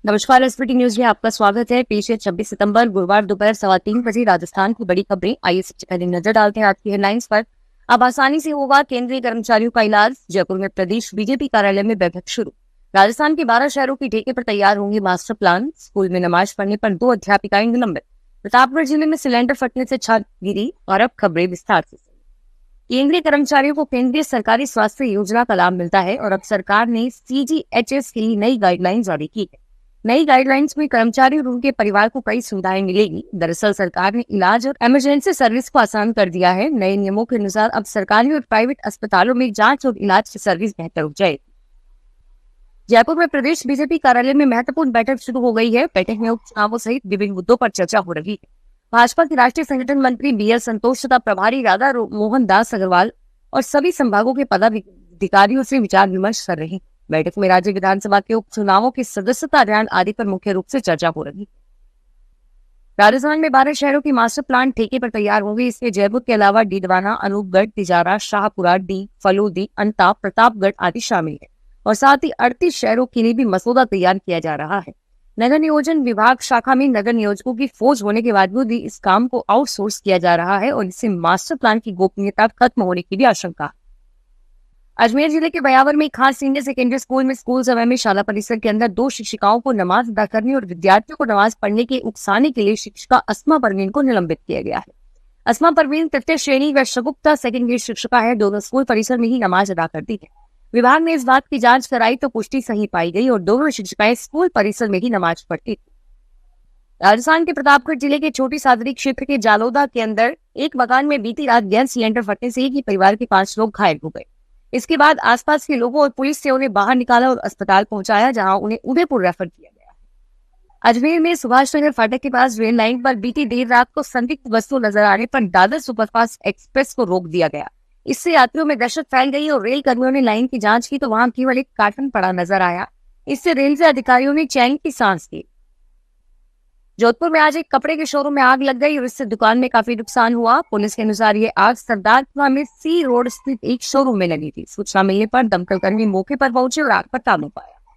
नमस्कार, SPT news में आपका स्वागत है। पेश है 26 सितंबर गुरुवार दोपहर 3:15 राजस्थान की बड़ी खबरें। आइए सबसे पहले नजर डालते हैं आज की हेडलाइंस पर। अब आसानी से होगा केंद्रीय कर्मचारियों का इलाज। जयपुर में प्रदेश बीजेपी कार्यालय में बैठक शुरू। राजस्थान के 12 शहरों की ठेके पर तैयार होंगे मास्टर प्लान। स्कूल में नमाज पढ़ने पर 2 अध्यापिकाएं निलंबित। प्रतापगढ़ जिले में सिलेंडर फटने से छत गिरी। और अब खबरें विस्तार से। केंद्रीय कर्मचारियों को केंद्रीय सरकारी स्वास्थ्य योजना का लाभ मिलता है और अब सरकार ने सीजीएचएस के लिए नई गाइडलाइन जारी की है। नई गाइडलाइंस में कर्मचारी और उनके परिवार को कई सुविधाएं मिलेगी। दरअसल सरकार ने इलाज और इमरजेंसी सर्विस को आसान कर दिया है। नए नियमों के अनुसार अब सरकारी और प्राइवेट अस्पतालों में जांच और इलाज की सर्विस बेहतर हो जाएगी। जयपुर में प्रदेश बीजेपी कार्यालय में महत्वपूर्ण बैठक शुरू हो गई है। बैठक में उपचुनावों सहित विभिन्न मुद्दों पर चर्चा हो रही है। भाजपा के राष्ट्रीय संगठन मंत्री बीएल संतोष तथा प्रभारी राधा मोहन दास अग्रवाल और सभी संभागों के पदाधिकारियों से विचार विमर्श कर रहे हैं। बैठक में राज्य विधानसभा के उपचुनावों की सदस्यता अभियान आदि पर मुख्य रूप से चर्चा हो रही है। राजस्थान में 12 शहरों की मास्टर प्लान ठेके पर तैयार होंगे। इसमें जयपुर के अलावा डीडवाना, अनूपगढ़, तिजारा, शाहपुरा, डी, फलूदी, अंता, प्रतापगढ़ आदि शामिल है और साथ ही 38 शहरों के लिए भी मसौदा तैयार किया जा रहा है। नगर नियोजन विभाग शाखा में नगर नियोजकों की फौज होने के बावजूद भी इस काम को आउटसोर्स किया जा रहा है और इससे मास्टर प्लान की गोपनीयता खत्म होने की भी आशंका है। अजमेर जिले के बयावर में खास सीनियर सेकेंडरी स्कूल में स्कूल समय में शाला परिसर के अंदर 2 शिक्षिकाओं को नमाज अदा करने और विद्यार्थियों को नमाज पढ़ने के उकसाने के लिए शिक्षिका अस्मा परवीन को निलंबित किया गया है। अस्मा परवीन तृतीय श्रेणी व शगुप्ता सेकेंड ग्रेड शिक्षिका है। दोनों स्कूल परिसर में ही नमाज अदा करती है। विभाग ने इस बात की जांच कराई तो पुष्टि सही पाई गई और दोनों शिक्षिकाएं स्कूल परिसर में ही नमाज पढ़ती थी। राजस्थान के प्रतापगढ़ जिले के छोटी सादरी क्षेत्र के जालोदा के अंदर एक मकान में बीती रात गैस सिलेंडर फटने से एक ही परिवार के 5 लोग घायल हो गए। इसके बाद आसपास के लोगों और पुलिस से उन्हें बाहर निकाला और अस्पताल पहुंचाया, जहां उन्हें उदयपुर रेफर किया गया। अजमेर में सुभाष नगर फाटक के पास रेल लाइन पर बीती देर रात को संदिग्ध वस्तु नजर आने पर दादर सुपरफास्ट एक्सप्रेस को रोक दिया गया। इससे यात्रियों में दहशत फैल गई और रेल कर्मियों ने लाइन की जांच की तो वहां केवल एक कार्टन पड़ा नजर आया। इससे रेलवे अधिकारियों ने चैन की सांस ली। जोधपुर में आज एक कपड़े के शोरूम में आग लग गई और इससे दुकान में काफी नुकसान हुआ। पुलिस के अनुसार ये आग सरदारपुरा में सी रोड स्थित एक शोरूम में लगी थी। सूचना मिलने पर दमकल कर्मी मौके पर पहुंचे और आग पर काबू पाया।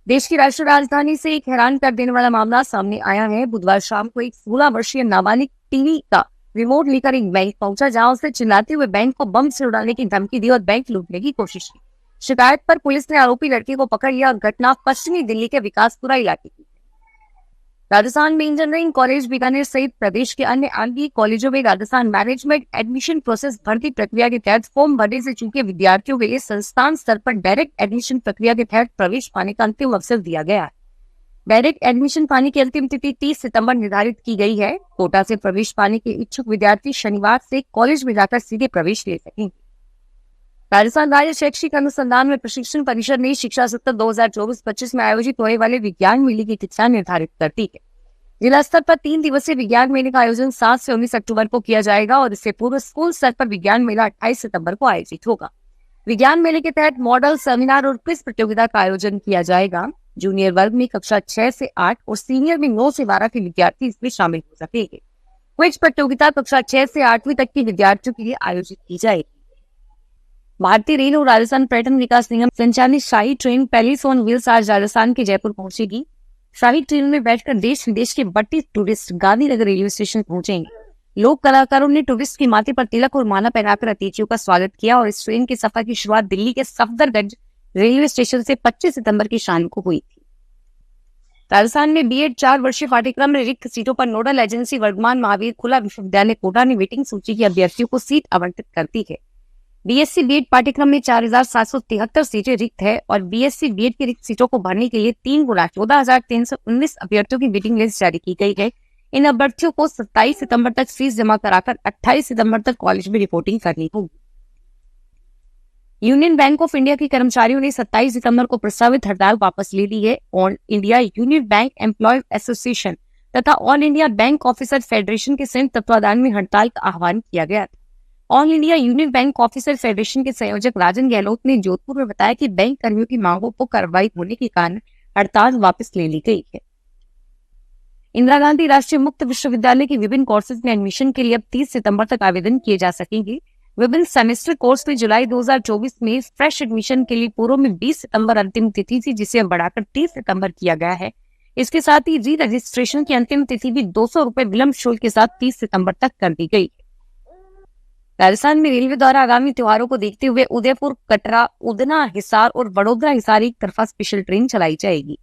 देश की राष्ट्रीय राजधानी से एक हैरान कर देने वाला मामला सामने आया है। बुधवार शाम को एक 16 वर्षीय नाबालिग टीवी का रिमोट लेकर एक बैंक पहुंचा, जहां उसने चिल्लाते हुए बैंक को बम से उड़ाने की धमकी दी और बैंक लूटने की कोशिश की। शिकायत पर पुलिस ने आरोपी लड़के को पकड़ लिया और घटना पश्चिमी दिल्ली के विकासपुरा इलाके की। राजस्थान में इंजीनियरिंग कॉलेज बीकानेर सहित प्रदेश के अन्य आंगी कॉलेजों में राजस्थान मैनेजमेंट एडमिशन प्रोसेस भर्ती प्रक्रिया के तहत फॉर्म भरने से चूके विद्यार्थियों के लिए संस्थान स्तर पर डायरेक्ट एडमिशन प्रक्रिया के तहत प्रवेश पाने का अंतिम अवसर दिया गया है। डायरेक्ट एडमिशन पाने की अंतिम तिथि 30 सितंबर निर्धारित की गई है। कोटा से प्रवेश पाने के इच्छुक विद्यार्थी शनिवार से कॉलेज में जाकर सीधे प्रवेश ले सकेंगे। राजस्थान राज्य शैक्षिक अनुसंधान में प्रशिक्षण परिषद ने शिक्षा सत्र 2024-25 में आयोजित होने वाले विज्ञान मेले की तिथियां निर्धारित कर दी है। जिला स्तर पर 3 दिवसीय विज्ञान मेले का आयोजन 7 से 19 अक्टूबर को किया जाएगा और इससे पूर्व स्कूल स्तर पर विज्ञान मेला 28 सितंबर को आयोजित होगा। विज्ञान मेले के तहत मॉडल, सेमिनार और क्विज प्रतियोगिता का आयोजन किया जाएगा। जूनियर वर्ग में कक्षा 6 से 8 और सीनियर में 9 से 12 के विद्यार्थी इसमें शामिल हो सकेंगे। क्विज प्रतियोगिता कक्षा 6 से 8वीं तक के विद्यार्थियों के लिए आयोजित की जाएगी। भारतीय रेल और राजस्थान पर्यटन विकास निगम संचालित शाही ट्रेन पैलेस ऑन व्हील्स आज राजस्थान के जयपुर पहुंचेगी। शाही ट्रेन में बैठकर देश विदेश के 32 टूरिस्ट गांधीनगर रेलवे स्टेशन पहुंचेंगे। लोक कलाकारों ने टूरिस्ट के माथे पर तिलक और माला पहनाकर अतिथियों का स्वागत किया और इस ट्रेन के सफर की शुरुआत दिल्ली के सफदरगंज रेलवे स्टेशन से 25 सितंबर की शाम को हुई थी। राजस्थान में बीएड 4 वर्षीय पाठ्यक्रम में रिक्त सीटों पर नोडल एजेंसी वर्धमान महावीर खुला विश्वविद्यालय कोटा ने वेटिंग सूची के अभ्यर्थियों को सीट आवंटित कर दी है। बीएससी बीएड पाठ्यक्रम में 4773 सीटें रिक्त है और बीएससी बीएड की रिक्त सीटों को भरने के लिए 3 गुना 14,319 अभ्यर्थियों की वेटिंग लिस्ट जारी की गई है। इन अभ्यर्थियों को 27 सितंबर तक फीस जमा कराकर 28 सितंबर तक कॉलेज में रिपोर्टिंग करनी होगी। यूनियन बैंक ऑफ इंडिया के कर्मचारियों ने 27 सितंबर को प्रस्तावित हड़ताल वापस ले ली है। All India union bank employ association तथा all India bank officer federation के संयुक्त तत्वाधान में हड़ताल का आह्वान किया गया था। All India union bank officer federation के संयोजक राजन गहलोत ने जोधपुर में बताया कि बैंक कर्मियों की मांगों को कार्रवाई होने के कारण हड़ताल वापस ले ली गई है। इंदिरा गांधी राष्ट्रीय मुक्त विश्वविद्यालय के विभिन्न कोर्सेज में एडमिशन के लिए अब 30 सितंबर तक आवेदन किए जा सकेंगे। विभिन्न सेमेस्टर कोर्स में जुलाई 2024 में फ्रेश एडमिशन के लिए पूर्व में 20 सितंबर अंतिम तिथि थी, जिसे अब बढ़ाकर 30 सितंबर किया गया है। इसके साथ ही री रजिस्ट्रेशन की अंतिम तिथि भी 200 रुपए विलंब शुल्क के साथ 30 सितंबर तक कर दी गई। राजस्थान में रेलवे द्वारा आगामी त्योहारों को देखते हुए उदयपुर, कटरा, उदना, हिसार और वडोदरा हिसार एक तरफा स्पेशल ट्रेन चलाई जाएगी।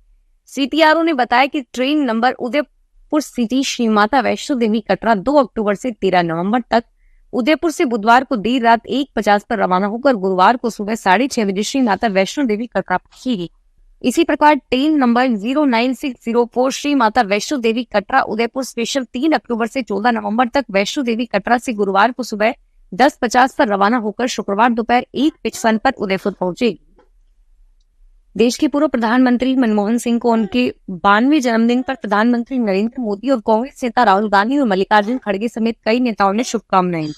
सीटीआरओ ने बताया कि train number Udaipur city Shri Mata Vaishno Devi Katra 2 अक्टूबर से 13 नवंबर तक उदयपुर से बुधवार को देर रात 1:50 पर रवाना होकर गुरुवार को सुबह 6:30 बजे श्री माता वैष्णो देवी कटरा पहुंचेगी। इसी प्रकार train number 09604 Shri Mata Vaishno Devi Katra Udaipur special 3 अक्टूबर से 14 नवंबर तक वैष्णो देवी कटरा से गुरुवार को सुबह 10:50 पर रवाना होकर शुक्रवार दोपहर 1:55 पर उदयपुर पहुंचेगी। देश के पूर्व प्रधानमंत्री मनमोहन सिंह को उनके 92वें जन्मदिन पर प्रधानमंत्री नरेंद्र मोदी और कांग्रेस नेता राहुल गांधी और मल्लिकार्जुन खड़गे समेत कई नेताओं ने शुभकामनाएं दी।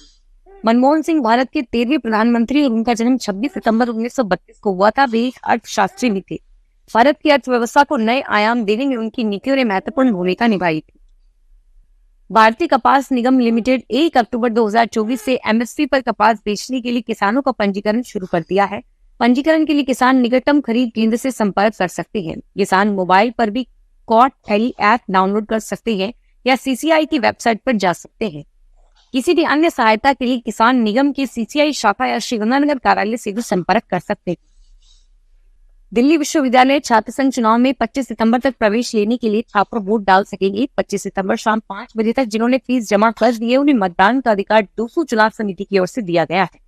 मनमोहन सिंह भारत के 13वें प्रधानमंत्री और उनका जन्म 26 सितंबर 1932 को हुआ था। वे एक अर्थशास्त्री भी थे। भारत की अर्थव्यवस्था को नए आयाम देने में उनकी नीतियों ने महत्वपूर्ण भूमिका निभाई थी। भारतीय कपास निगम लिमिटेड 1 अक्टूबर 2024 से एमएसपी पर कपास बेचने के लिए किसानों का पंजीकरण शुरू कर दिया है। पंजीकरण के लिए किसान निकटतम खरीद केंद्र से संपर्क कर सकते हैं। किसान मोबाइल पर भी कॉट हेली ऐप डाउनलोड कर सकते हैं या सीसीआई की वेबसाइट पर जा सकते हैं। किसी भी अन्य सहायता के लिए किसान निगम की सीसीआई शाखा या श्रीगंगानगर कार्यालय से भी संपर्क कर सकते हैं। दिल्ली विश्वविद्यालय छात्र संघ चुनाव में 25 सितंबर तक प्रवेश लेने के लिए छात्र वोट डाल सकेंगे। 25 सितंबर शाम 5 बजे तक जिन्होंने फीस जमा कर दी है, उन्हें मतदान का अधिकार DUSU चुनाव समिति की ओर से दिया गया है।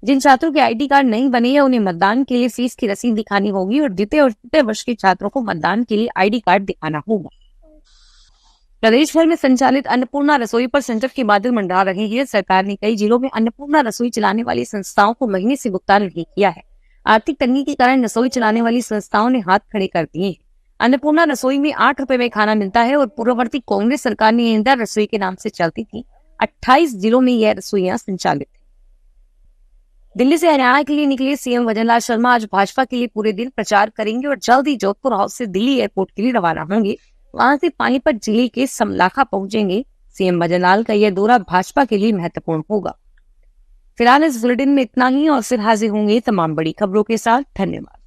जिन छात्रों के आईडी कार्ड नहीं बने हैं, उन्हें मतदान के लिए फीस की रसीद दिखानी होगी और द्वितीय और तृतीय वर्ष के छात्रों को मतदान के लिए आईडी कार्ड दिखाना होगा। प्रदेश भर में संचालित अन्नपूर्णा रसोई पर संकट के बादल मंडरा रहे हैं। सरकार ने कई जिलों में अन्नपूर्णा रसोई चलाने वाली संस्थाओं को महीने से भुगतान नहीं किया है। आर्थिक तंगी के कारण रसोई चलाने वाली संस्थाओं ने हाथ खड़े कर दिए हैं। अन्नपूर्णा रसोई में 8 रुपए में खाना मिलता है और पूर्ववर्ती कांग्रेस सरकार ने इंदिरा रसोई के नाम से चलती थी। 28 जिलों में यह रसोइयां संचालित है। दिल्ली से हरियाणा के लिए निकले सीएम भजनलाल शर्मा आज भाजपा के लिए पूरे दिन प्रचार करेंगे और जल्द ही जोधपुर हाउस से दिल्ली एयरपोर्ट के लिए रवाना होंगे। वहां से पानीपत जिले के समलाखा पहुंचेंगे। सीएम भजनलाल का यह दौरा भाजपा के लिए महत्वपूर्ण होगा। फिलहाल इस बुलेटिन में इतना ही और फिर हाजिर होंगे तमाम बड़ी खबरों के साथ। धन्यवाद।